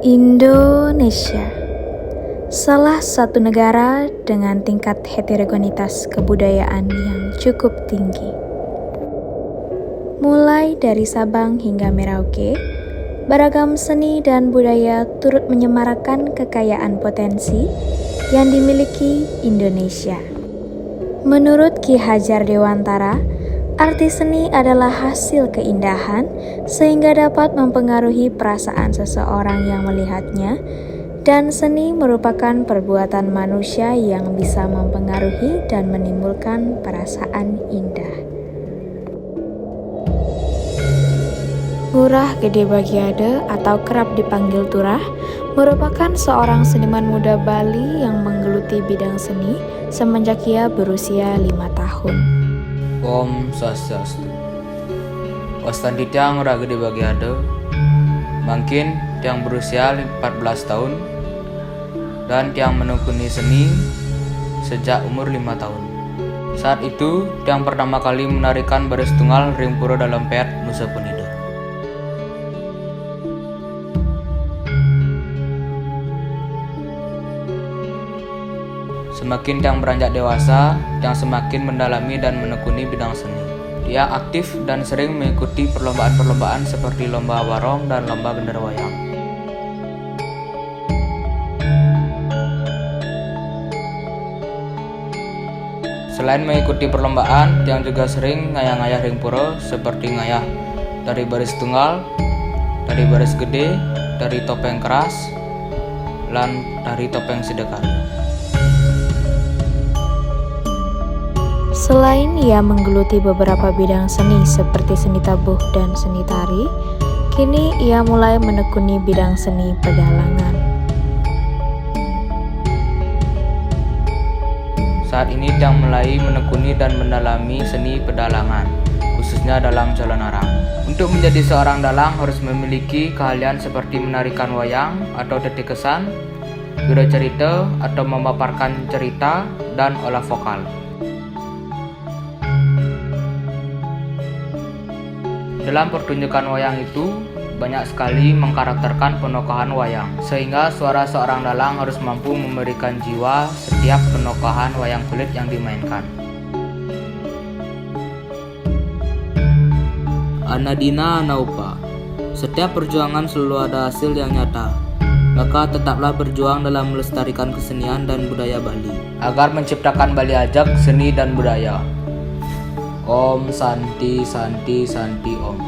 Indonesia, salah satu negara dengan tingkat heterogenitas kebudayaan yang cukup tinggi. Mulai dari Sabang hingga Merauke, beragam seni dan budaya turut menyemarakkan kekayaan potensi yang dimiliki Indonesia. Menurut Ki Hajar Dewantara, arti seni adalah hasil keindahan sehingga dapat mempengaruhi perasaan seseorang yang melihatnya, dan seni merupakan perbuatan manusia yang bisa mempengaruhi dan menimbulkan perasaan indah. Ngurah Gede Bagiade atau kerap dipanggil Turah merupakan seorang seniman muda Bali yang menggeluti bidang seni semenjak ia berusia 5 tahun. Om Swastiastu. Wastandi tiang Ngurah Gede Bagiade, mungkin tiang berusia 14 tahun dan tiang menekuni seni sejak umur 5 tahun. Saat itu tiang pertama kali menarikan baris tunggal ring puro dalam peat Nusa Penida. Semakin tiang beranjak dewasa, tiang semakin mendalami dan menekuni bidang seni. Dia aktif dan sering mengikuti perlombaan-perlombaan seperti lomba warong dan lomba bendera wayang. Selain mengikuti perlombaan, tiang juga sering ngayah-ngayah ring puro seperti ngayah dari baris tunggal, dari baris gede, dari topeng keras, dan dari topeng sidekari. Selain ia menggeluti beberapa bidang seni seperti seni tabuh dan seni tari, kini ia mulai menekuni bidang seni pedalangan. Saat ini tiang mulai menekuni dan mendalami seni pedalangan, khususnya dalang calon arang. Untuk menjadi seorang dalang harus memiliki keahlian seperti menarikan wayang atau detik kesan, biro cerita atau memaparkan cerita, dan olah vokal. Dalam pertunjukan wayang itu, banyak sekali mengkarakterkan penokohan wayang, sehingga suara seorang dalang harus mampu memberikan jiwa setiap penokohan wayang kulit yang dimainkan. Anadina Anaupa, setiap perjuangan selalu ada hasil yang nyata, maka tetaplah berjuang dalam melestarikan kesenian dan budaya Bali, agar menciptakan Bali Ajak seni dan budaya. Om Santi Santi Santi Om.